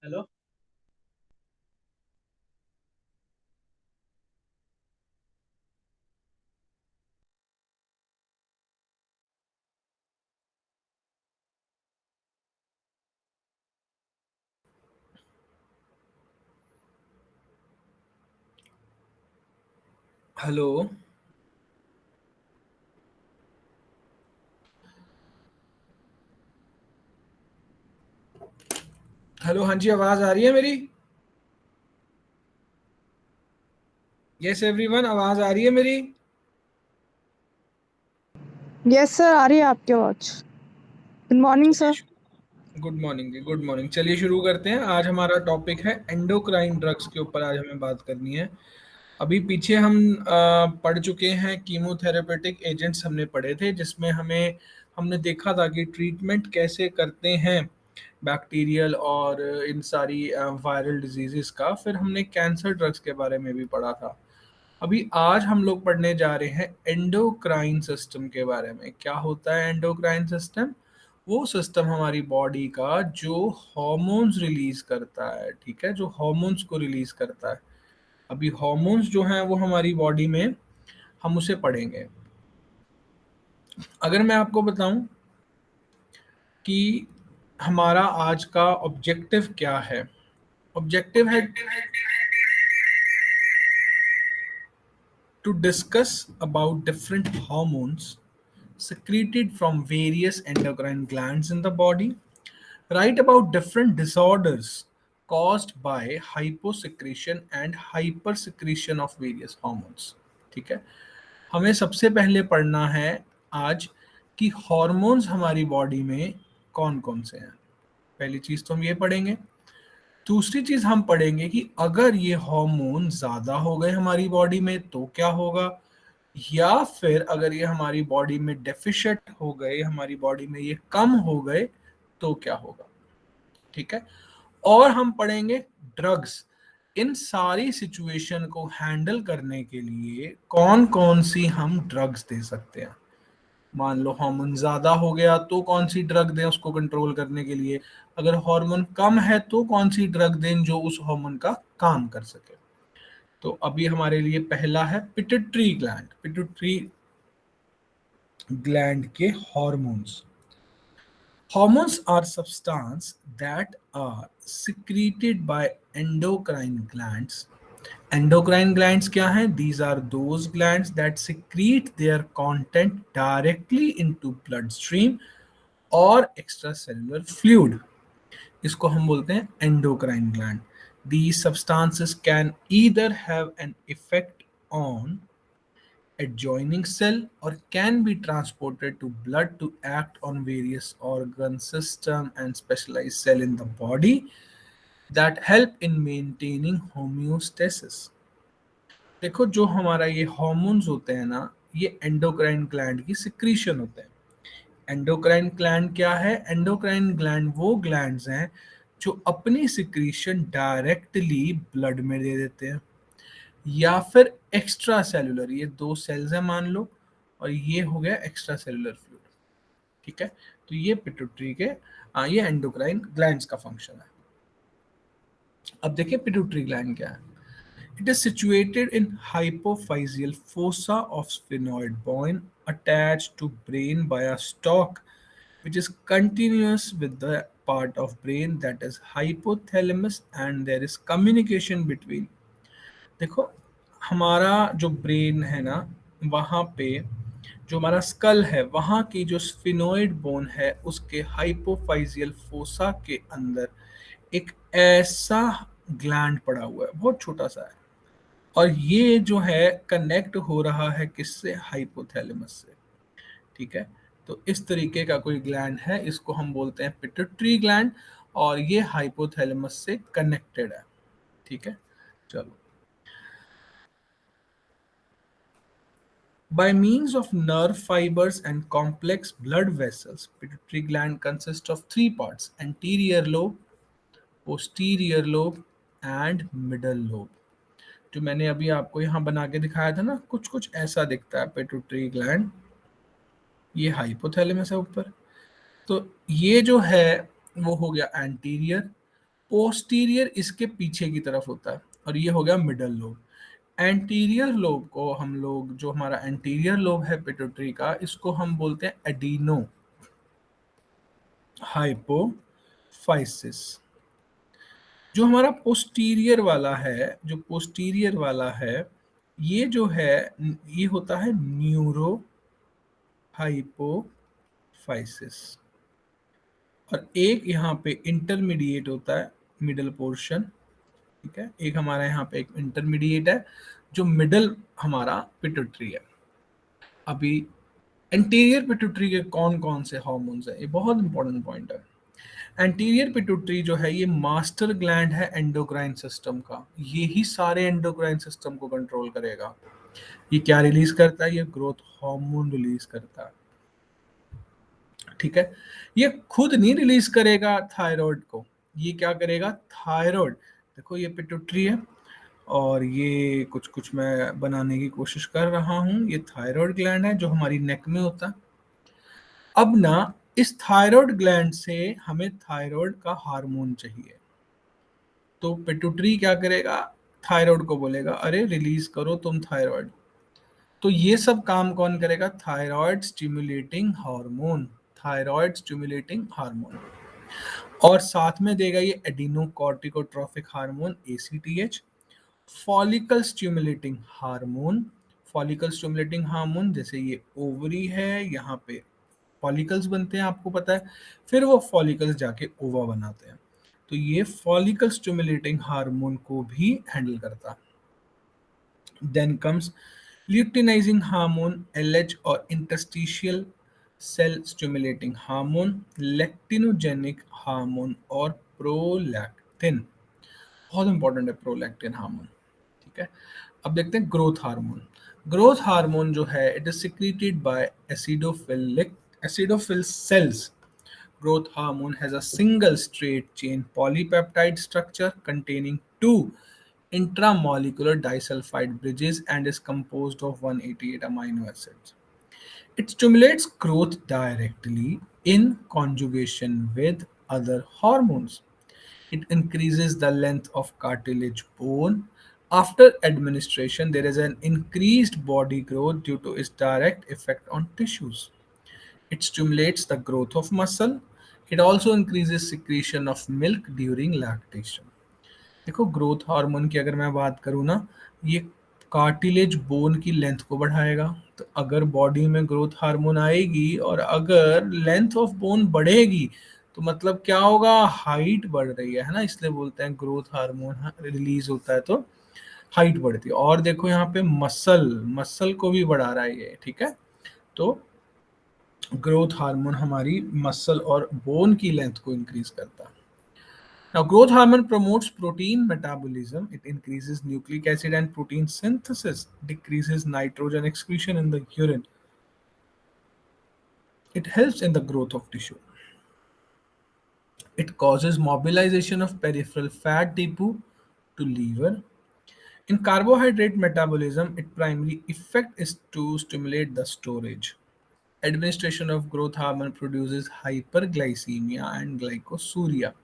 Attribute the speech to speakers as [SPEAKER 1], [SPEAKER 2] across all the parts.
[SPEAKER 1] Hello.
[SPEAKER 2] Hello. Hello, हाँ जी, आवाज आ रही है मेरी? यस एवरीवन, आवाज आ रही है मेरी?
[SPEAKER 3] यस सर, आ रही है आपकी आवाज। गुड मॉर्निंग
[SPEAKER 2] चलिए
[SPEAKER 3] सर।
[SPEAKER 2] गुड मॉर्निंग जी, गुड मॉर्निंग। चलिए शुरू करते हैं। आज हमारा टॉपिक है एंडोक्राइन ड्रग्स के ऊपर आज हमें बात करनी है। अभी पीछे हम पढ़ चुके हैं, कीमोथेरेपेटिक एजेंट्स हमने पढ़े थे, जिसमें हमने देखा था कि ट्रीटमेंट कैसे करते हैं बैक्टीरियल और इन सारी वायरल डिजीजेस का। फिर हमने कैंसर ड्रग्स के बारे में भी पढ़ा था। अभी आज हम लोग पढ़ने जा रहे हैं एंडोक्राइन सिस्टम के बारे में। क्या होता है एंडोक्राइन सिस्टम? वो सिस्टम हमारी बॉडी का जो हार्मोन्स रिलीज करता है, ठीक है, जो हार्मोन्स को रिलीज करता है। अभी हार्मोन्स जो हैं वो हमारी बॉडी में हम उसे पढ़ेंगे। अगर मैं आपको बताऊं कि हमारा आज का ऑब्जेक्टिव क्या है। ऑब्जेक्टिव है to discuss about different hormones secreted from various endocrine glands in the body, write about different disorders caused by hyposecretion and hypersecretion of various hormones। ठीक है, हमें सबसे पहले पढ़ना है आज कि हॉर्मोन्स हमारी बॉडी में कौन कौन से हैं। पहली चीज तो हम ये पढ़ेंगे। दूसरी चीज हम पढ़ेंगे कि अगर ये हार्मोन ज्यादा हो गए हमारी बॉडी में तो क्या होगा, या फिर अगर ये हमारी बॉडी में डेफिशिएंट हो गए, हमारी बॉडी में ये कम हो गए तो क्या होगा। ठीक है। और हम पढ़ेंगे ड्रग्स। इन सारी सिचुएशन को हैंडल करने के लिए कौन कौन सी हम ड्रग्स दे सकते हैं। मान लो हार्मोन ज्यादा हो गया तो कौन सी ड्रग दें उसको कंट्रोल करने के लिए। अगर हार्मोन कम है तो कौन सी ड्रग दें जो उस हार्मोन का काम कर सके। तो अभी हमारे लिए पहला है पिट्यूटरी ग्लैंड। पिट्यूटरी ग्लैंड के hormones. Hormones are substances that are secreted by endocrine glands. Endocrine glands क्या हैं? These are those glands that secrete their content directly into bloodstream or extracellular fluid. इसको हम बोलते हैं endocrine gland. These substances can either have an effect on adjoining cell or can be transported to blood to act on various organ system and specialized cell in the body that help in maintaining homeostasis। देखो, जो हमारा ये hormones होते हैं ना, ये endocrine gland की secretion होते हैं। एंडोक्राइन ग्लैंड क्या है? एंडोक्राइन ग्लैंड वो ग्लैंड्स हैं जो अपनी सिक्रीशन डायरेक्टली ब्लड में दे देते हैं, या फिर एक्स्ट्रा सेलुलर। ये दो सेल्स हैं मान लो, और ये हो गया एक्स्ट्रा सेलुलर फ्लूइड। ठीक है। तो ये पिट्यूटरी के ये एंडोक्राइन ग्लैंड्स का फंक्शन है। अब देखिए पिट्यूटरी ग्लैंड क्या है। It is situated in hypophyseal fossa of sphenoid bone attached to brain by a stalk which is continuous with the part of brain that is hypothalamus, and there is communication between। देखो, हमारा जो brain है ना, वहाँ पे जो हमारा school है, वहाँ की जो स्फिनोइड बोन है उसके हाइपोफाइजियल फोसा के अंदर एक ऐसा ग्लैंड पड़ा हुआ है, बहुत छोटा सा है। और ये जो है कनेक्ट हो रहा है किससे? हाइपोथैलेमस से। ठीक है। तो इस तरीके का कोई ग्लैंड है, इसको हम बोलते हैं पिट्यूटरी ग्लैंड, और ये हाइपोथैलेमस से कनेक्टेड है। ठीक है। चलो, by means of nerve fibers and complex blood vessels, pituitary gland consists of three parts: anterior lobe, posterior lobe and middle lobe। जो मैंने अभी आपको यहाँ बना के दिखाया था ना, कुछ कुछ ऐसा दिखता है पिट्यूटरी ग्लैंड। ये हाइपोथैलेमस है ऊपर। तो ये जो है वो हो गया एंटीरियर। पोस्टीरियर इसके पीछे की तरफ होता है और ये हो गया मिडल लोब। एंटीरियर लोब को हम लोग, जो हमारा एंटीरियर लोब है पिट्यूटरी का, इसको हम बोलते हैं एडिनो हाइपोफाइसिस। जो हमारा पोस्टीरियर वाला है, जो पोस्टीरियर वाला है, ये जो है ये होता है न्यूरो हाइपोफाइसिस। और एक यहाँ पे इंटरमीडिएट होता है मिडल पोर्शन, ठीक है। एक हमारा यहाँ पे एक इंटरमीडिएट है जो मिडल हमारा पिट्यूटरी है। अभी एंटीरियर पिट्यूटरी के कौन कौन से हार्मोन्स हैं, ये बहुत इंपॉर्टेंट पॉइंट है। एंटीरियर पिट्यूटरी जो है ये मास्टर ग्लैंड है एंडोक्राइन सिस्टम का, ये ही सारे एंडोक्राइन सिस्टम को कंट्रोल करेगा। ये क्या रिलीज करता है? ये ग्रोथ हार्मोन रिलीज करता है, ठीक है। ये खुद नहीं रिलीज करेगा थायराइड को, ये क्या करेगा? थायराइड, देखो ये पिट्यूटरी है और ये कुछ कुछ मैं बनाने की कोशिश कर रहा हूं, ये थायराइड ग्लैंड है जो हमारी नेक में होता है। अब ना इस थायराइड ग्लैंड से हमें थायराइड का हार्मोन चाहिए, तो पिट्यूटरी क्या करेगा? थायराइड को बोलेगा अरे रिलीज करो तुम थायराइड। तो ये सब काम कौन करेगा? Thyroid stimulating hormone, thyroid stimulating hormone. और साथ में देगा ये adrenocorticotropic hormone ACTH, follicle stimulating hormone. Follicle stimulating hormone जैसे ये ओवरी है, यहाँ पे फॉलिकल्स बनते हैं आपको पता है, फिर वो फॉलिकल्स जाके ओवा बनाते हैं, तो ये फॉलिकल स्टिमुलेटिंग हार्मोन को भी हैंडल करता है। Then comes luteinising hormone LH और interstitial cell stimulating hormone, lactogenic hormone और प्रोलैक्टिन। बहुत इंपॉर्टेंट है प्रोलैक्टिन हार्मोन, ठीक है। अब देखते हैं ग्रोथ हार्मोन। ग्रोथ हार्मोन जो है it is secreted by acidophil cells. Growth hormone has a single straight chain polypeptide structure containing two intramolecular disulfide bridges and is composed of 188 amino acids. It stimulates growth directly in conjugation with other hormones. It increases the length of cartilage bone. After administration, there is an increased body growth due to its direct effect on tissues. It stimulates the growth of muscle. It also increases secretion of milk during lactation. देखो growth hormone की अगर मैं बात करूँ ना, ये cartilage bone की length को बढ़ाएगा। तो अगर बॉडी में ग्रोथ हार्मोन आएगी और अगर लेंथ ऑफ बोन बढ़ेगी तो मतलब क्या होगा? हाइट बढ़ रही है ना, इसलिए बोलते हैं ग्रोथ हार्मोन रिलीज होता है तो हाइट बढ़ती है। और देखो यहाँ पे मसल, मसल को भी बढ़ा रहा है ये, ठीक है। तो ग्रोथ हार्मोन हमारी मसल और बोन की लेंथ को इंक्रीज करता है। Now, growth hormone promotes protein metabolism. It increases nucleic acid and protein synthesis, decreases nitrogen excretion in the urine. It helps in the growth of tissue. It causes mobilization of peripheral fat depot to liver. In carbohydrate metabolism, its primary effect is to stimulate the storage. Administration of growth hormone produces hyperglycemia and glycosuria.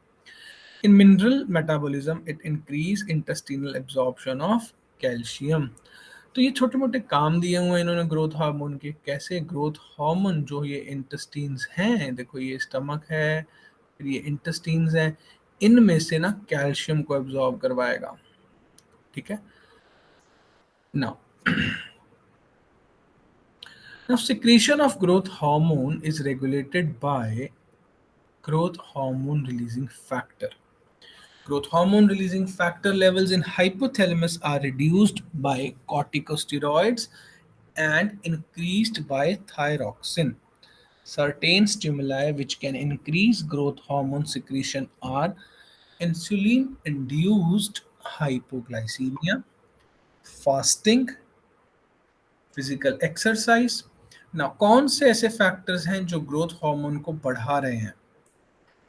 [SPEAKER 2] In mineral metabolism, it increase intestinal absorption of calcium. तो ये छोटे मोटे काम दिए हुए हैं इन्होंने growth hormone के, कैसे ग्रोथ हार्मोन जो ये इंटेस्टीन्स हैं, देखो ये स्टमक है, फिर ये इंटेस्टीन्स हैं, इनमें से ना कैल्शियम को एब्जॉर्ब करवाएगा, ठीक है। Now secretion of growth hormone is regulated by growth hormone releasing factor. Growth hormone releasing factor levels in hypothalamus are reduced by corticosteroids and increased by thyroxine. Certain stimuli which can increase growth hormone secretion are insulin induced hypoglycemia, fasting, physical exercise. ना कौन से ऐसे factors हैं जो growth hormone को बढ़ा रहे हैं?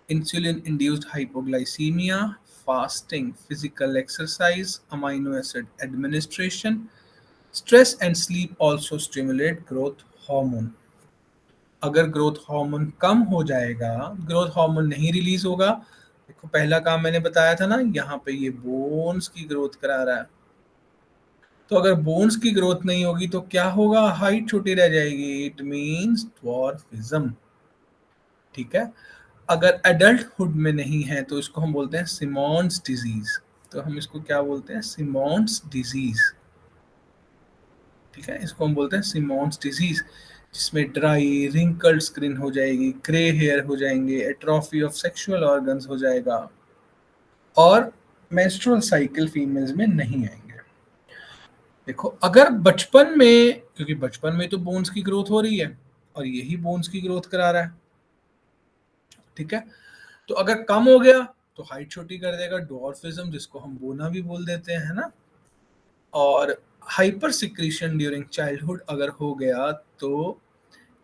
[SPEAKER 2] Insulin induced hypoglycaemia, fasting, physical exercise, amino acid administration, stress and sleep also stimulate growth hormone. अगर ग्रोथ हार्मोन कम हो जाएगा, ग्रोथ हार्मोन नहीं रिलीज होगा, देखो पहला काम मैंने बताया था ना, यहाँ पे ये बोन्स की ग्रोथ करा रहा है। तो अगर बोन्स की ग्रोथ नहीं होगी तो क्या होगा, हाइट छोटी रह जाएगी, इट मींस ड्वार्फिज्म। ठीक है। अगर एडल्टहुड में नहीं है तो इसको हम बोलते हैं सिमोन्स डिजीज। तो हम इसको क्या बोलते हैं, सिमोन्स डिजीज। ठीक है, इसको हम बोलते हैं सिमोन्स डिजीज, जिसमें ड्राई रिंकल्ड स्किन हो जाएगी, ग्रे हेयर हो जाएंगे, एट्रोफी ऑफ सेक्सुअल ऑर्गन्स हो जाएगा, और मेंस्ट्रुअल साइकिल फीमेल्स में नहीं आएंगे। देखो अगर बचपन में, क्योंकि बचपन में तो बोन्स की ग्रोथ हो रही है और यही बोन्स की ग्रोथ करा रहा है, ठीक है, तो अगर कम हो गया तो हाइट छोटी कर देगा, डॉर्फिज्म, जिसको हम बोना भी बोल देते हैं, है ना। और हाइपर सिक्रीशन ड्यूरिंग चाइल्डहुड अगर हो गया तो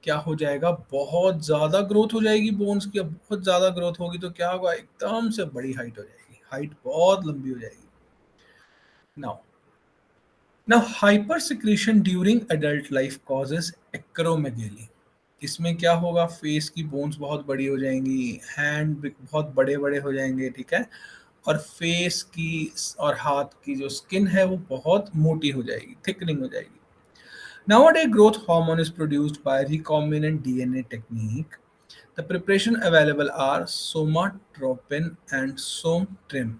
[SPEAKER 2] क्या हो जाएगा, बहुत ज्यादा ग्रोथ हो जाएगी बोन्स की। अब बहुत ज्यादा ग्रोथ होगी तो क्या होगा, एकदम से बड़ी हाइट हो जाएगी, हाइट बहुत लंबी हो जाएगी। Now now hyper secretion during adult life causes acromegaly. इसमें क्या होगा, फेस की बोन्स बहुत बड़ी हो जाएंगी, हैंड बहुत बड़े बड़े हो जाएंगे, ठीक है, और फेस की और हाथ की जो स्किन है वो बहुत मोटी हो जाएगी, थिकनिंग हो जाएगी। Nowadays, growth hormone is produced by recombinant DNA technique. The preparation available are somatropin and somtrim.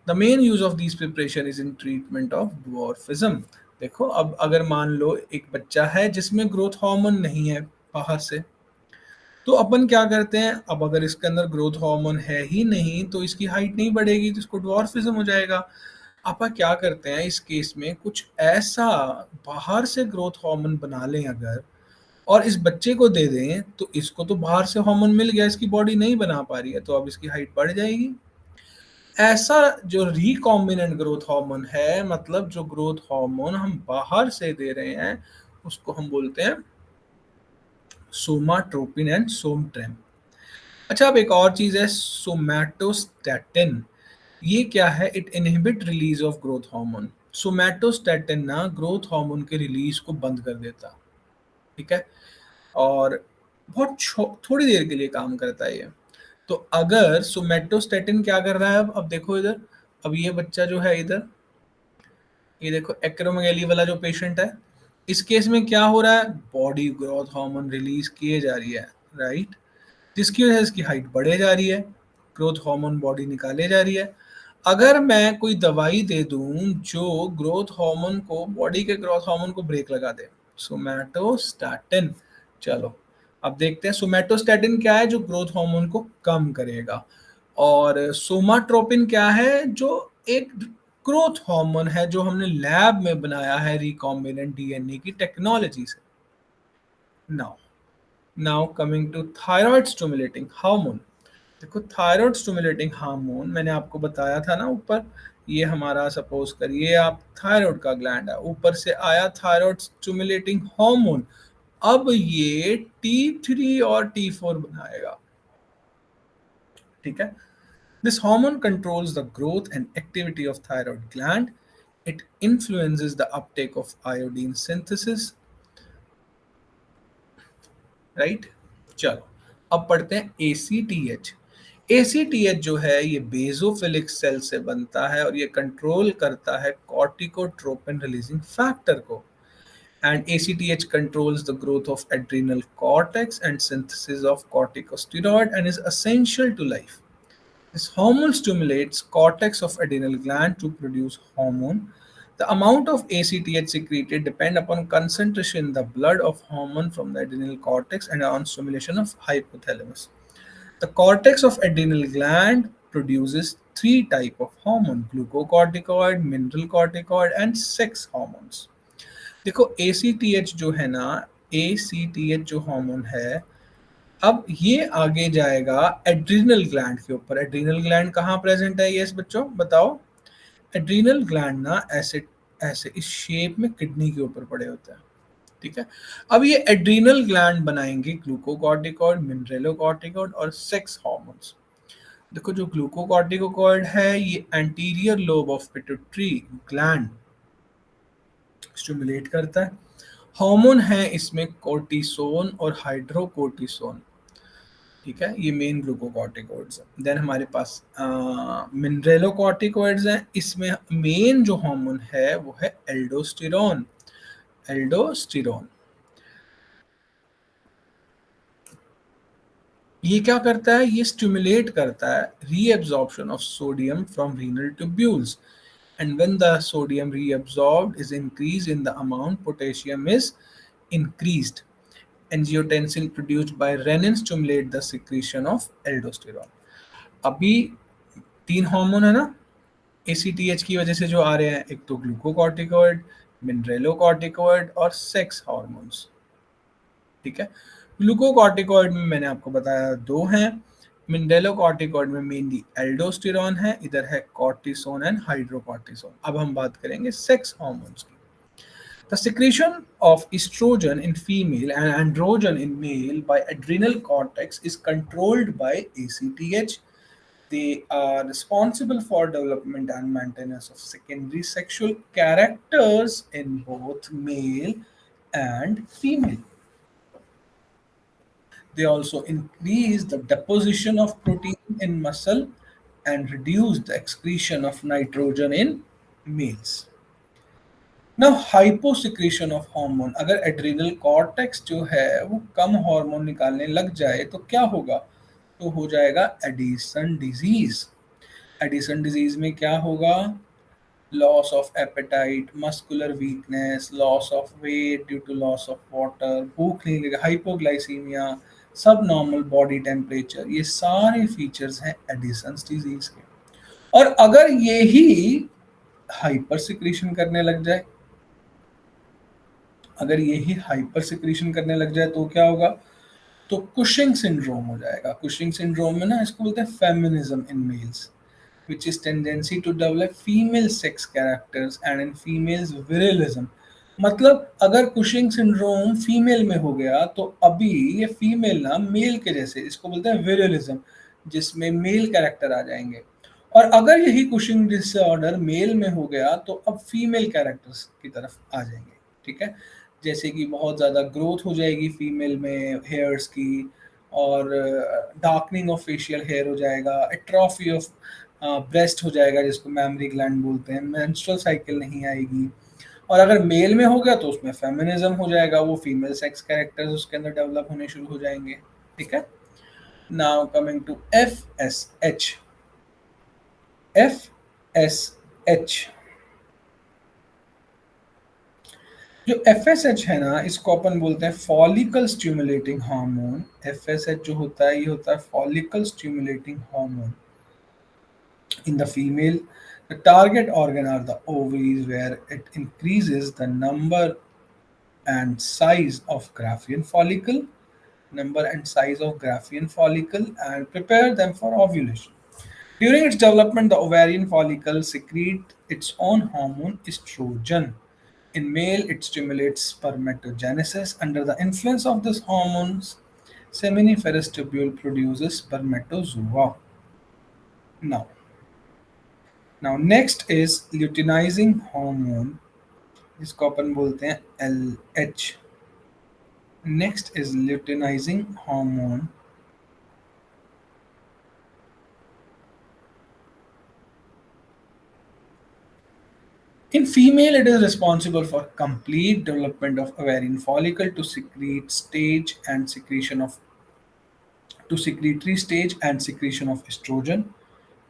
[SPEAKER 2] The main use of these preparation is in treatment of dwarfism. देखो अब अगर मान लो एक बच्चा है जिसमें ग्रोथ हार्मोन नहीं है बाहर से, तो अपन क्या करते हैं, अब अगर इसके अंदर ग्रोथ हार्मोन है ही नहीं तो इसकी हाइट नहीं बढ़ेगी, तो इसको ड्वार्फिज्म हो जाएगा। अपन क्या करते हैं इस केस में, कुछ ऐसा बाहर से ग्रोथ हार्मोन बना लें अगर, और इस बच्चे को दे दें, तो इसको तो बाहर से हार्मोन मिल गया, इसकी बॉडी नहीं बना पा रही है, तो अब इसकी हाइट बढ़ जाएगी। ऐसा जो रिकॉम्बिनेंट ग्रोथ हार्मोन है, मतलब जो ग्रोथ हार्मोन हम बाहर से दे रहे हैं, उसको हम बोलते हैं सोमाट्रोपिन एंड सोमट्रेम। अच्छा, अब एक और चीज है सोमैटोस्टैटिन। ये क्या है, it inhibit release of growth hormone. Somatostatin ना ग्रोथ हार्मोन के रिलीज को बंद कर देता, ठीक है, और बहुत थोड़ी देर के लिए काम करता है ये। तो अगर सोमैटोस्टैटिन क्या कर रहा है, अब देखो इधर, अब ये बच्चा जो है इधर, ये देखो एक्रोमेगाली वाला जो पेशेंट है, इस केस में क्या हो रहा है, बॉडी ग्रोथ हार्मोन रिलीज किए जा रही है, राइट, जिसकी वजह से इसकी हाइट बढ़े जा रही है, ग्रोथ हार्मोन बॉडी निकाले जा रही है। अगर मैं कोई दवाई दे दूं जो ग्रोथ हार्मोन को, बॉडी के ग्रोथ हार्मोन को ब्रेक लगा दे, सोमैटोस्टैटिन, चलो अब देखते हैं सोमैटोस्टैटिन क्या है, जो ग्रोथ हार्मोन को कम करेगा, और सोमाट्रोपिन क्या है, जो एक ग्रोथ हार्मोन है जो हमने लैब में बनाया है रिकॉम्बिनेंट डीएनए की टेक्नोलॉजी से। Now now coming to thyroid stimulating hormone. देखो थायराइड स्टिमुलेटिंग हार्मोन मैंने आपको बताया था ना ऊपर, ये हमारा सपोज करिए आप थायराइड का ग्लैंड है, ऊपर से आया थायराइड स्टिमुलेटिंग हार्मोन, अब ये T3 और T4 बनाएगा, ठीक है। This hormone controls the growth and activity of thyroid gland. It influences the uptake of iodine synthesis, right? चलो अब पढ़ते हैं ACTH। ACTH जो है ये बेसोफिलिक सेल से बनता है और ये कंट्रोल करता है कॉर्टिकोट्रोपिन रिलीजिंग फैक्टर को। And ACTH controls the growth of adrenal cortex and synthesis of corticosteroid and is essential to life. This hormone stimulates cortex of adrenal gland to produce hormone. The amount of ACTH secreted depend upon concentration in the blood of hormone from the adrenal cortex and on stimulation of hypothalamus. The cortex of adrenal gland produces three type of hormone: glucocorticoid, mineral corticoid, and sex hormones. देखो ACTH जो है ना, ACTH जो hormone है, अब ये आगे जाएगा एड्रिनल ग्लैंड के ऊपर। एड्रिनल ग्लैंड कहाँ प्रेजेंट है, यस बच्चों बताओ। एड्रिनल ग्लैंड ना ऐसे ऐसे इस शेप में किडनी के ऊपर पड़े होते हैं, ठीक है। अब ये एड्रिनल ग्लैंड बनाएंगे ग्लूकोकॉर्टिकॉइड, मिनरेलोकॉर्टिकॉइड और सेक्स हार्मोन्स। देखो जो ग्लूकोकॉर्टिकोकॉइड है ये anterior lobe of pituitary gland stimulate करता है। हार्मोन है इसमें कोर्टिसोन और हाइड्रोकोर्टिसोन, ठीक है, ये मेन ग्लूकोकॉर्टिकॉइड्स हैं। देन हमारे पास मिनरेलोकॉर्टिकॉइड्स हैं। इसमें मेन जो हार्मोन है वो है एल्डोस्टेरोन। एल्डोस्टेरोन ये क्या करता है, ये स्टिमुलेट करता है reabsorption of sodium from renal tubules, and when the sodium reabsorbed is increased in the amount, potassium is increased. Angiotensin produced by renin stimulate the secretion of aldosterone. अभी तीन hormone है ना ACTH की वजह से जो आ रहे हैं, एक तो ग्लूकोकॉर्टिकॉइड, मिनरेलोकॉर्टिकॉइड और सेक्स हार्मोन्स। ठीक है, ग्लूकोकॉर्टिकॉइड में मैंने आपको बताया दो हैं, मिनरेलोकॉर्टिकॉइड में मेनली एल्डोस्टेरॉन है, इधर है कॉर्टिसोन एंड हाइड्रोकॉर्टिसोन। अब हम बात करेंगे सेक्स हार्मोन्स की। The secretion of estrogen in female and androgen in male by adrenal cortex is controlled by ACTH. They are responsible for development and maintenance of secondary sexual characters in both male and female. They also increase the deposition of protein in muscle and reduce the excretion of nitrogen in males. Now hyposecretion of hormone, अगर adrenal cortex जो है वो कम hormone निकालने लग जाए तो क्या होगा, तो हो जाएगा एडिसन डिजीज। एडिसन डिजीज में क्या होगा, loss of appetite, muscular weakness, loss of weight due to loss of water, भूख नहीं लगे, hypoglycemia, subnormal body temperature, ये सारे फीचर्स हैं एडिसन्स डिजीज के। और अगर ये ही हाइपर सिक्रीशन करने लग जाए, अगर यही हाइपर सिक्रीशन करने लग जाए तो क्या होगा, तो कुशिंग सिंड्रोम हो जाएगा। कुशिंग सिंड्रोम में ना इसको बोलते हैं feminism in males, which is tendency to develop female sex characters and in females virilism। मतलब अगर कुशिंग सिंड्रोम फीमेल में हो गया तो अभी ये फीमेल ना मेल के जैसे, इसको बोलते हैं विरिलिज्म, जिसमें मेल कैरेक्टर आ जाएंगे। और अगर यही कुशिंग डिसऑर्डर मेल में हो गया तो अब फीमेल कैरेक्टर्स की तरफ आ जाएंगे। ठीक है, जैसे कि बहुत ज़्यादा ग्रोथ हो जाएगी फीमेल में हेयर्स की, और डार्कनिंग ऑफ फेशियल हेयर हो जाएगा, एट्रॉफी ऑफ ब्रेस्ट हो जाएगा जिसको मैमरी ग्लैंड बोलते हैं, मेंस्ट्रुअल साइकिल नहीं आएगी। और अगर मेल में हो गया तो उसमें फेमिनिज्म हो जाएगा, वो फीमेल सेक्स कैरेक्टर्स उसके अंदर डेवलप होने शुरू हो जाएंगे। ठीक है, now coming to FSH। FSH जो FSH है ना, इसको अपन बोलते हैं फॉलिकल स्टिमुलेटिंग हार्मोन। FSH जो होता है ये होता है follicle stimulating hormone. In the female, the target organ are the ovaries, where it increases the number and size of Graafian follicle, and prepare them for ovulation. During its development, the ovarian follicle secrete its own hormone estrogen. In male, it stimulates spermatogenesis. Under the influence of this hormones, seminiferous tubule produces spermatozoa. Now next is luteinizing hormone, जिसको अपन बोलते हैं LH। Next is luteinizing hormone. In female, it is responsible for complete development of ovarian follicle to secrete stage and secretion of to secretory stage and secretion of estrogen.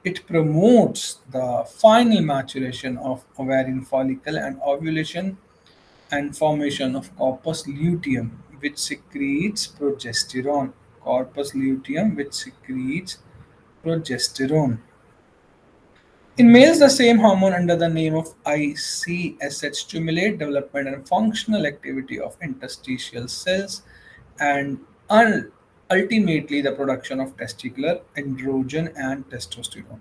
[SPEAKER 2] It promotes the final maturation of ovarian follicle and ovulation and formation of corpus luteum, which secretes progesterone. Corpus luteum, which secretes progesterone. In males, the same hormone under the name of ICSH stimulate development and functional activity of interstitial cells and ultimately the production of testicular androgen and testosterone.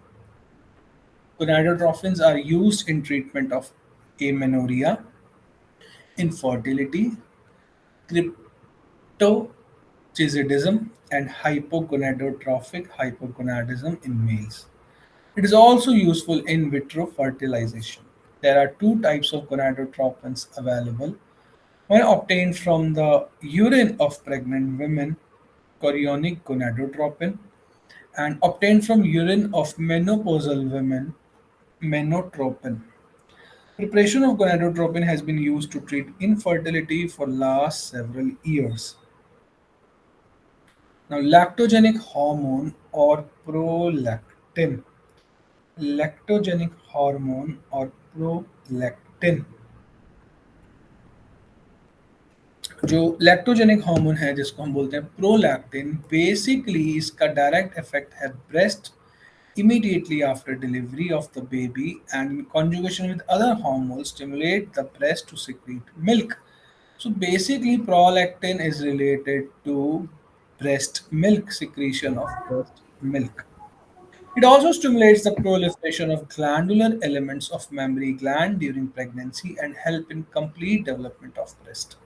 [SPEAKER 2] Gonadotrophins are used in treatment of amenorrhea, infertility, cryptorchidism, and hypogonadotrophic hypogonadism in males. It is also useful in vitro fertilization. There are two types of gonadotrophins available. One obtained from the urine of pregnant women chorionic gonadotropin, and obtained from urine of menopausal women, menotropin. Preparation of gonadotropin has been used to treat infertility for last several years. Now, lactogenic hormone or prolactin. Lactogenic hormone और prolactin, जो lactogenic hormone है जिसको हम बोलते हैं prolactin, basically इसका direct effect है breast immediately after delivery of the baby, and in conjugation with other hormones stimulate the breast to secrete milk. So basically prolactin is related to breast milk, secretion of breast milk. It also stimulates the proliferation of glandular elements of mammary gland during pregnancy and help in complete development of breast.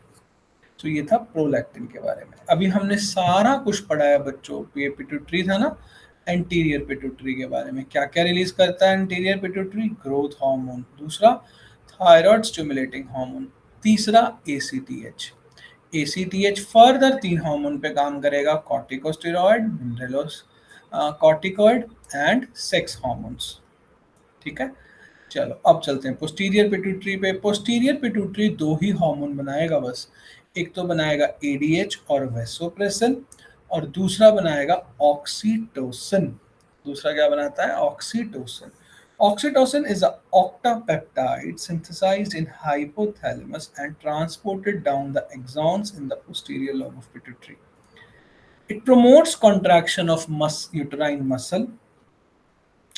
[SPEAKER 2] तो ये था prolactin के बारे में। अभी हमने सारा कुछ पढ़ा है बच्चों। ये पिट्यूटरी था ना, एंटीरियर पिट्यूटरी के बारे में। क्या क्या रिलीज करता है एंटीरियर पिट्यूटरी? ग्रोथ हार्मोन, दूसरा थायराइड स्टिमुलेटिंग हार्मोन, तीसरा एसीटीएच। एसीटीएच फर्दर 3 हार्मोन पे काम करेगा, corticosteroid, mineralocorticoid and sex hormones. ठीक है, चलो अब चलते हैं पोस्टीरियर पिट्यूटरी पे। पोस्टीरियर पिट्यूटरी 2 ही हार्मोन बनाएगा बस, एक तो बनाएगा एडीएच और वेसोप्रेसिन, और दूसरा बनाएगा ऑक्सीटोसिन। दूसरा क्या बनाता है? Oxytocin. Oxytocin is an octapeptide synthesized in hypothalamus and transported down the axons in the posterior lobe of pituitary. It promotes contraction of uterine muscle.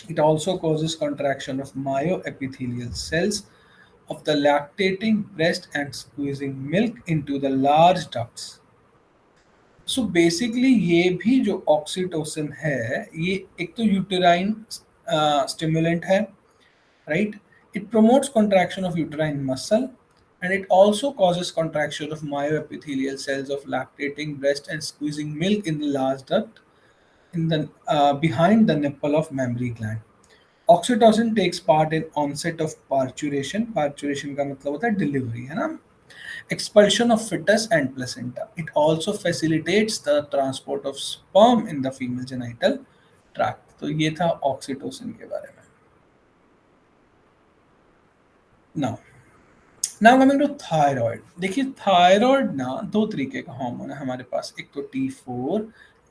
[SPEAKER 2] It also causes contraction of myoepithelial cells of the lactating breast and squeezing milk into the large ducts. So basically ये भी जो oxytocin है ये एक तो uterine stimulant है, right? It promotes contraction of uterine muscle, and it also causes contraction of myoepithelial cells of lactating breast and squeezing milk in the large duct in the behind the nipple of mammary gland. Oxytocin takes part in onset of parturition. Parturition का मतलब होता है delivery, है ना? Expulsion of fetus and placenta. It also facilitates the transport of sperm in the female genital tract. तो ये था oxytocin के बारे में। Now coming to thyroid. देखिए थायराइड ना 2 तरीके का हार्मोन है हमारे पास, एक तो T4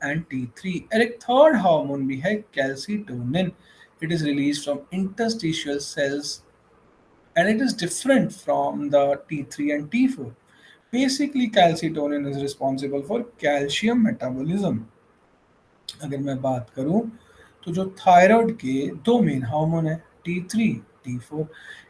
[SPEAKER 2] एंड T3, और एक थर्ड हार्मोन भी है calcitonin. It is released from interstitial cells and it is different from the T3 and T4. Basically, calcitonin is responsible for calcium metabolism. अगर मैं बात करूं तो जो थायराइड के 2 मेन हार्मोन है T3, T4,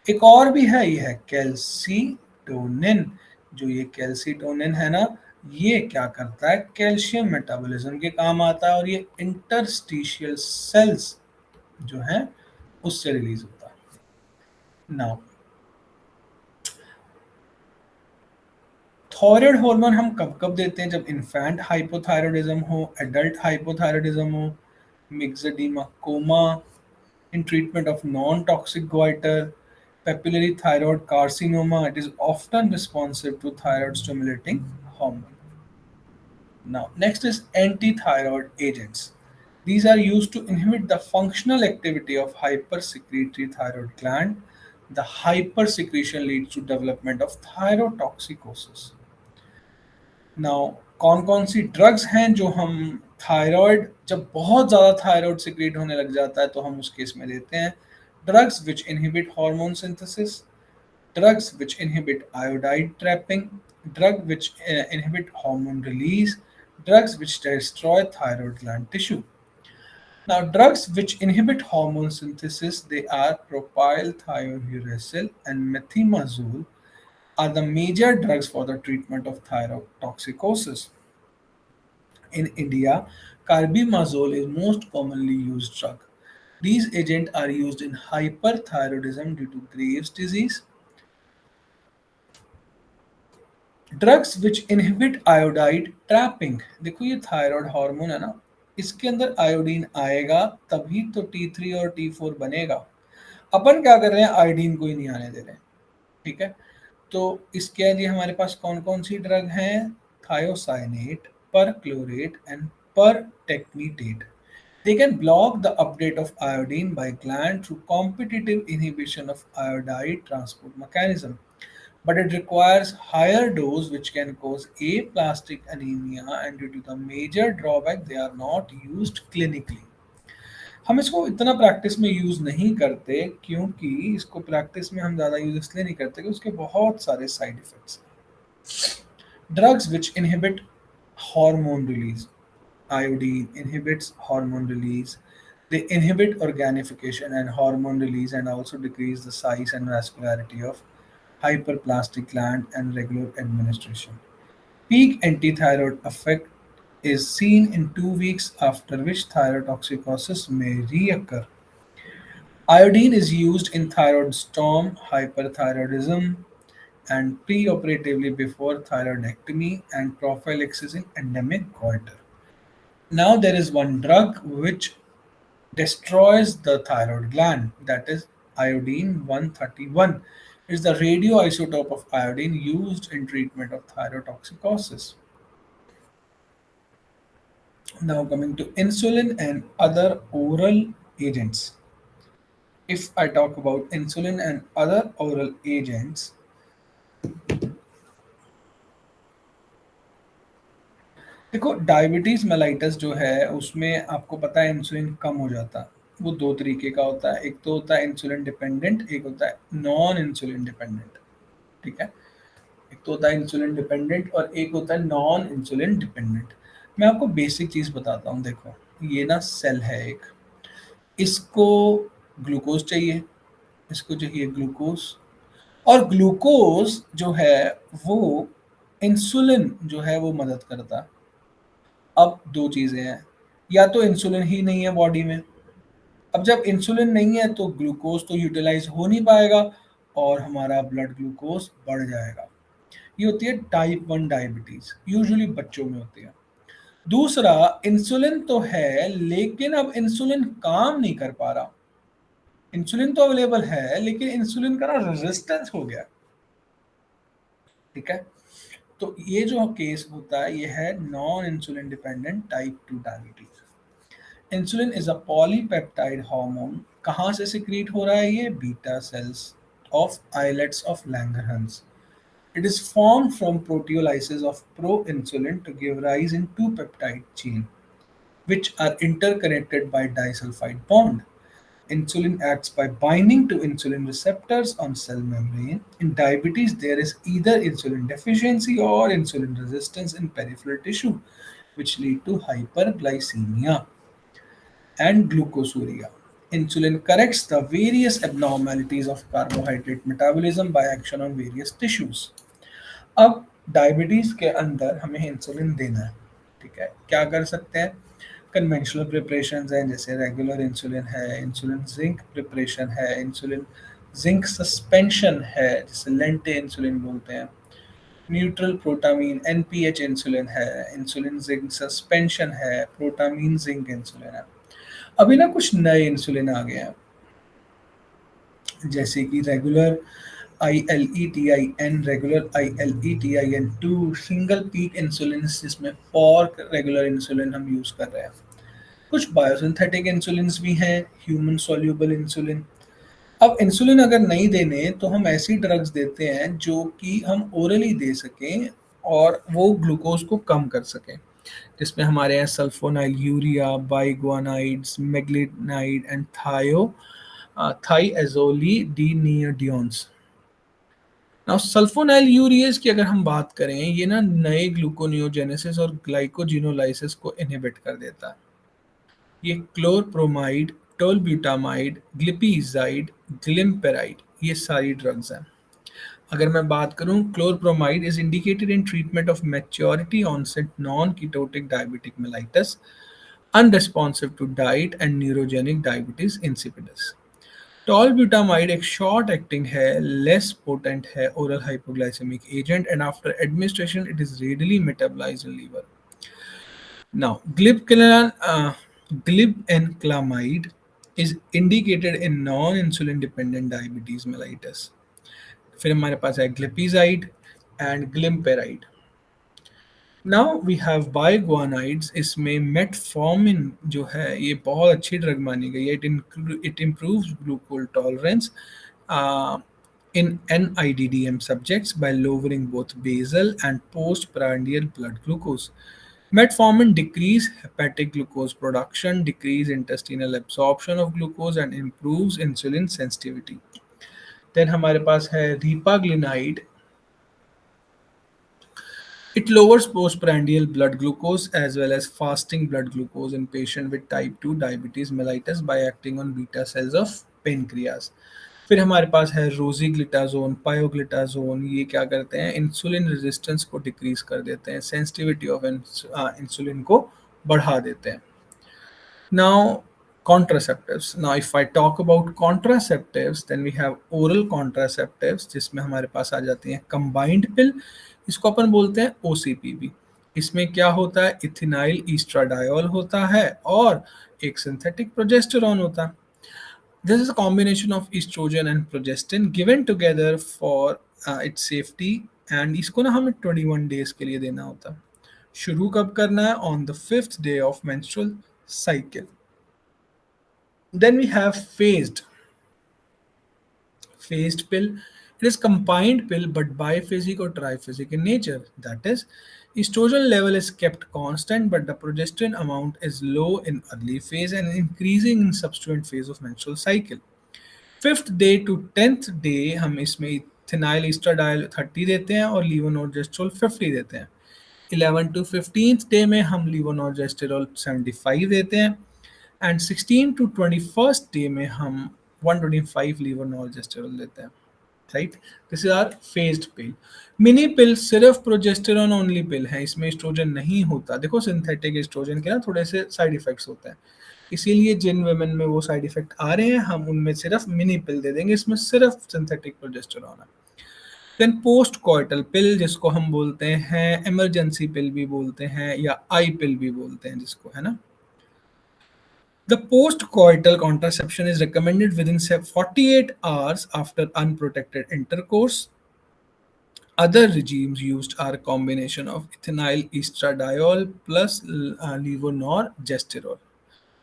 [SPEAKER 2] एक और भी है, ये है कैल्सिटोनिन। जो ये कैल्सिटोनिन है ना, ये क्या करता है? कैल्शियम मेटाबॉलिज्म के काम आता है, और ये इंटरस्टिशियल सेल्स जो है उससे रिलीज होता है। नाउ थायराइड हार्मोन हम कब कब देते हैं? जब इन्फेंट हाइपोथायराइडिज्म हो, एडल्ट हाइपोथायराइडिज्म हो, मिक्सेडिमा, coma, in treatment of non-toxic goiter, papillary thyroid carcinoma. It is often responsive to thyroid stimulating hormone. Now, next is anti-thyroid agents. These are used to inhibit the functional activity of hypersecretory thyroid gland. The hypersecretion leads to development of thyrotoxicosis. Now कौन कौन सी drugs हैं जो हम thyroid, जब बहुत ज़्यादा thyroid secrete होने लग जाता है तो हम उस केस में देते हैं? Drugs which inhibit hormone synthesis, drugs which inhibit iodide trapping, drug which inhibit hormone release, drugs which destroy thyroid gland tissue. Now, drugs which inhibit hormone synthesis, they are propylthiouracil and methimazole are the major drugs for the treatment of thyrotoxicosis. In India, carbimazole is most commonly used drug. These agents are used in hyperthyroidism due to Graves' disease. Drugs which inhibit iodide trapping. देखो ये thyroid hormone है ना, इसके अंदर iodine आएगा तभी तो T3 और T4 बनेगा। अपन क्या कर रहे हैं? आयोडीन को ही नहीं आने दे रहे हैं। ठीक है, तो इसके लिए हमारे पास कौन कौन सी ड्रग हैं? Thiocyanate, perchlorate and pertechnetate. They can block the update of iodine by gland through competitive inhibition of iodide transport mechanism, but it requires higher dose which can cause aplastic anemia, and due to the major drawback they are not used clinically. हम इसको इतना practice में use नहीं करते क्योंकि इसको practice में हम ज़्यादा यूज इसलिए नहीं करते कि उसके बहुत सारे साइड इफेक्ट्स हैं। Drugs which inhibit hormone release, iodine inhibits hormone release. They inhibit organification and hormone release and also decrease the size and vascularity of hyperplastic gland and regular administration. Peak antithyroid effect is seen in 2 weeks, after which thyrotoxicosis may reoccur. Iodine is used in thyroid storm, hyperthyroidism, and preoperatively before thyroidectomy and prophylaxis in endemic goiter. Now there is one drug which destroys the thyroid gland, that is iodine 131. It is the radioisotope of iodine used in treatment of thyrotoxicosis. Now coming to insulin and other oral agents. If I talk about insulin and other oral agents, देखो diabetes mellitus जो है उसमें आपको पता है insulin कम हो जाता है। वो दो तरीके का होता है, एक तो होता है इंसुलिन डिपेंडेंट, एक होता है नॉन इंसुलिन डिपेंडेंट। ठीक है, एक तो होता है इंसुलिन डिपेंडेंट और एक होता है नॉन इंसुलिन डिपेंडेंट। मैं आपको बेसिक चीज बताता हूँ। देखो ये ना सेल है एक, इसको ग्लूकोज चाहिए, इसको चाहिए ग्लूकोज, और ग्लूकोज जो है वो इंसुलिन जो है वो मदद करता है। अब दो चीजें हैं, या तो इंसुलिन ही नहीं है बॉडी में। अब जब इंसुलिन नहीं है तो ग्लूकोज तो यूटिलाइज हो नहीं पाएगा और हमारा ब्लड ग्लूकोज बढ़ जाएगा। ये होती है टाइप 1 डायबिटीज, यूजुअली बच्चों में होती है। दूसरा, इंसुलिन तो है लेकिन अब इंसुलिन काम नहीं कर पा रहा। इंसुलिन तो अवेलेबल है लेकिन इंसुलिन का ना रेजिस्टेंस हो गया। ठीक है, तो ये जो केस होता है ये है non insulin dependent type 2 diabetes. Insulin is a polypeptide hormone. कहाँ से सिक्रीट हो रहा है ये? Beta cells of islets of Langerhans. It is formed from proteolysis of proinsulin to give rise in two peptide chain, which are interconnected by disulfide bond. Insulin acts by binding to insulin receptors on cell membrane. In diabetes, there is either insulin deficiency or insulin resistance in peripheral tissue, which lead to hyperglycemia and glucosuria. Insulin corrects the various abnormalities of carbohydrate metabolism by action on various tissues. अब diabetes के अंदर हमें insulin देना है। ठीक है, क्या कर सकते हैं? कन्वेंशनल प्रिपरेशन हैं, जैसे रेगुलर इंसुलिन है, इंसुलिन जिंक प्रिपरेशन है, इंसुलिन जिंक सस्पेंशन है जिसे लेंटे इंसुलिन बोलते हैं, न्यूट्रल प्रोटामीन एनपीएच इंसुलिन है, इंसुलिन जिंक सस्पेंशन है, प्रोटामीन जिंक इंसुलिन है। अभी ना कुछ नए इंसुलिन आ गए हैं, जैसे कि regular ILETIN, regular ILETIN2, single peak insulin जिसमें 4 रेगुलर इंसुलिन हम यूज कर रहे हैं। कुछ बायोसिंथेटिक इंसुलिन भी हैं, ह्यूमन सोल्यूबल इंसुलिन। अब इंसुलिन अगर नहीं देने तो हम ऐसी ड्रग्स देते हैं जो कि हम ओरली दे सकें और वो ग्लूकोज को कम कर सकें, जिसमें हमारे यहाँ sulfonylurea, biguanides, meglitinide and thiazolidinediones. Now sulfonylureas की अगर हम बात करें, ये ना नए ग्लूकोनियोजेनेसिस और ग्लाइकोजिनोलाइसिस को इनहिबिट कर देता है। ये क्लोरप्रोमाइड, टोलब्यूटामाइड, ग्लिपिजाइड, ग्लिम्पेराइड, ये सारी ड्रग्स हैं। अगर मैं बात करूं, chlorpropamide is indicated in treatment of maturity onset non ketotic diabetic mellitus, unresponsive to diet and neurogenic diabetes insipidus. Tolbutamide एक शॉर्ट एक्टिंग है, लेस पोटेंट है oral hypoglycaemic agent, and after administration it is readily metabolised in liver. Now glibenclamide is indicated in non-insulin dependent diabetes mellitus. फिर हमारे पास है glipizide and glimepiride. Now we have biguanides, इसमें metformin जो है ये बहुत अच्छी ड्रग मानी गई है। It improves glucose tolerance in NIDDM subjects by lowering both basal and postprandial blood glucose. Metformin decrease hepatic glucose production, decrease intestinal absorption of glucose and improves insulin sensitivity. Then हमारे पास है रीपाग्लिनाइड. It lowers postprandial blood glucose as well as fasting blood glucose in patient with type 2 diabetes mellitus by acting on beta cells of pancreas. फिर हमारे पास है रोजीग्लिटाजोन, pioglitazone. ये क्या करते हैं, इंसुलिन रेजिस्टेंस को डिक्रीज कर देते हैं, सेंसिटिविटी ऑफ इंसुलिन को बढ़ा देते हैं. Now, contraceptives. Now, if I talk about contraceptives, then we have oral contraceptives, जिसमें हमारे पास आ जाती हैं combined pill. इसको अपन बोलते हैं OCPB. इसमें क्या होता है, इथिनाइल ईस्ट्राडायोल होता है और एक सिंथेटिक प्रोजेस्टेरॉन होता है. This is a combination of estrogen and progestin given together for its safety, and इसको ना हमें 21 days के लिए देना होता है. शुरू कब करना है, on the 5th day of menstrual cycle. Then we have phased pill. It is combined pill but biphasic or triphasic in nature. That is, estrogen level is kept constant but the progesterone amount is low in early phase and increasing in subsequent phase of menstrual cycle. 5th day to 10th day हम इसमें ethenyl ईस्ट्राडायल 30 देते हैं और लीवोनॉर्जेस्ट्रोल 50 देते हैं. 11 to 15th day में हम लीवोनॉर्जेस्टेरॉल 75 देते हैं एंड 16 to 21st डे में हम 125 लीवोनॉर्जेस्टेरॉल देते हैं. Right, this is our phased pill. Mini pill सिर्फ प्रोजेस्टेरॉन ओनली पिल है, इसमें एस्ट्रोजन नहीं होता. देखो सिंथेटिक एस्ट्रोजन के ना थोड़े से साइड इफेक्ट्स होते हैं, इसीलिए जिन वुमेन में वो साइड इफेक्ट आ रहे हैं हम उनमें सिर्फ मिनी पिल दे देंगे, इसमें सिर्फ सिंथेटिक प्रोजेस्टेरॉन है. देन पोस्ट कॉइटल पिल, जिसको हम बोलते हैं इमरजेंसी पिल भी बोलते हैं या आई पिल भी बोलते हैं जिसको, है ना. The post-coital contraception is recommended within 48 hours after unprotected intercourse. Other regimes used are a combination of ethinyl estradiol plus levonorgestrel.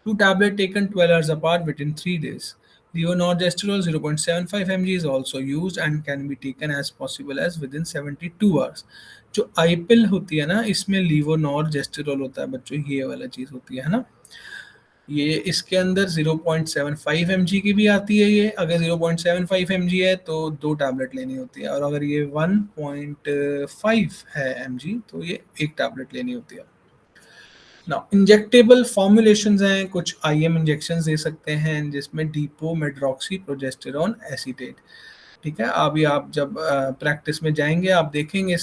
[SPEAKER 2] Two tablets taken 12 hours apart within 3 days. Levonorgestrel 0.75 mg is also used and can be taken as possible as within 72 hours. जो आई पिल होती है ना, इसमें लीवोनॉर्जेस्टेरॉल होता है बच्चों, ये वाला चीज़ होती है ना. ये इसके अंदर 0.75 mg की भी आती है. ये अगर 0.75 mg है तो 2 टैबलेट लेनी होती है, और अगर ये 1.5 है mg तो ये 1 टैबलेट लेनी होती है. नाउ इंजेक्टेबल फॉर्मुलेशंस हैं, कुछ IM इंजेक्शंस दे सकते हैं जिसमें डिपो मेड्रोक्सी प्रोजेस्टेरॉन एसीटेट. ठीक है, अभी आप जब प्रैक्टिस में जाएंगे आप देखेंगे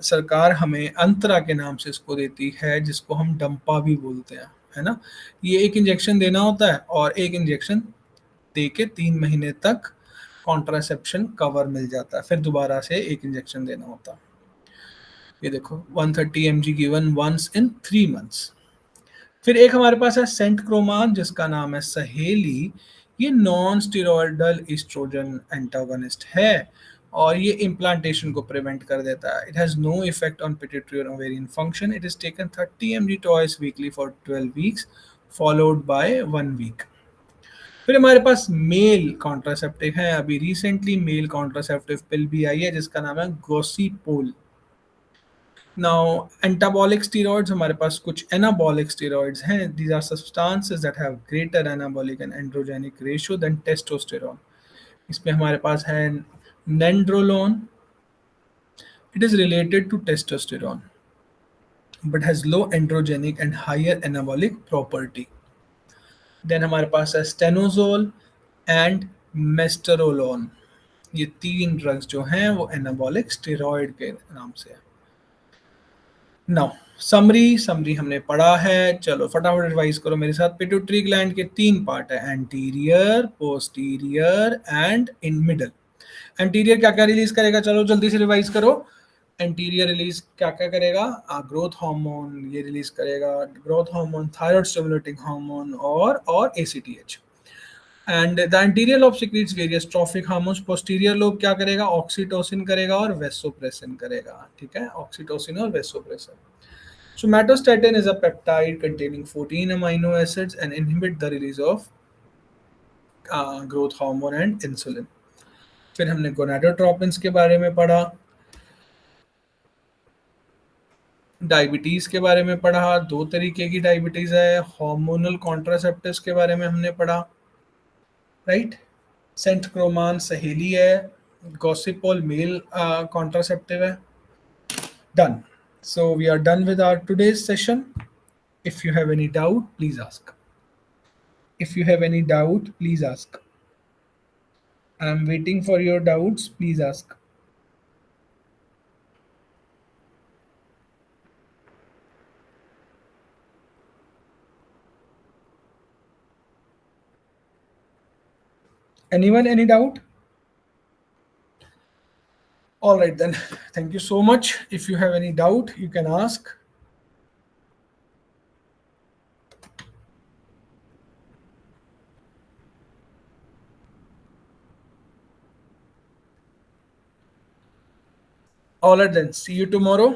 [SPEAKER 2] सरकार हमें अंतरा के नाम से इसको देती है, जिसको हम डंपा भी बोलते हैं, है ना. ये एक इंजेक्शन देना होता है और एक इंजेक्शन दे के 3 महीने तक कॉन्ट्रासेप्शन कवर मिल जाता है, फिर दोबारा से एक इंजेक्शन देना होता है. ये देखो 130 mg given once in 3 months. फिर एक हमारे पास है सेंटक्रोमान, जिसका नाम है सहेली. ये नॉन स्टेरॉयडल एस्ट्रोजन एंटागोनिस्ट है और ये इम्प्लांटेशन को प्रिवेंट कर देता है. It has no effect on pituitary और ovarian function. It is taken 30 mg twice weekly for 12 weeks followed by 1 week. फिर हमारे पास मेल कॉन्ट्रासेप्टिव है. अभी रिसेंटली मेल कॉन्ट्रासेप्टिव पिल भी आई है जिसका नाम है गोसीपोल. Now, anabolic steroids, हमारे पास कुछ anabolic steroids हैं. These are substances that have greater anabolic and androgenic ratio than testosterone. इसमें हमारे पास है nandrolone. It is related to testosterone but has low androgenic and higher anabolic property. Then हमारे पास है stenozole and mesterolone. ये 3 drugs जो हैं वो anabolic steroid के नाम से है. नाउ समरी हमने पढ़ा है, चलो फटाफट रिवाइज करो मेरे साथ. पिट्यूटरी ग्लैंड के 3 पार्ट है, anterior, posterior and in middle. Anterior क्या क्या रिलीज करेगा, चलो जल्दी से रिवाइज करो. एंटीरियर रिलीज क्या क्या करेगा, ग्रोथ हार्मोन ये रिलीज करेगा, growth hormone, thyroid stimulating hormone और ACTH. And the anterior lobe secretes various trophic hormones, posterior lobe क्या करेगा, ऑक्सीटोसिन करेगा और वेसोप्रेसिन करेगा, ठीक है, ऑक्सीटोसिन और vasopressin. Somatostatin is a peptide containing 14 amino acids and inhibit the release of growth hormone and insulin. फिर हमने गोनाडोट्रोपिन्स के बारे में पढ़ा, डायबिटीज के बारे में पढ़ा, दो तरीके की डायबिटीज है, हार्मोनल कॉन्ट्रासेप्टिव्स के बारे में हमने पढ़ा, राइट. सेंटक्रोमान सहेली है, गॉसिपोल मेल कॉन्ट्रासेप्टिव है. Done. So we are done with our today's session. If you have any doubt, please ask. If you have any doubt, please ask. I'm waiting for your doubts. Please ask. Anyone, any doubt? All right, then. Thank you so much. If you have any doubt, you can ask. All right, then. See you tomorrow.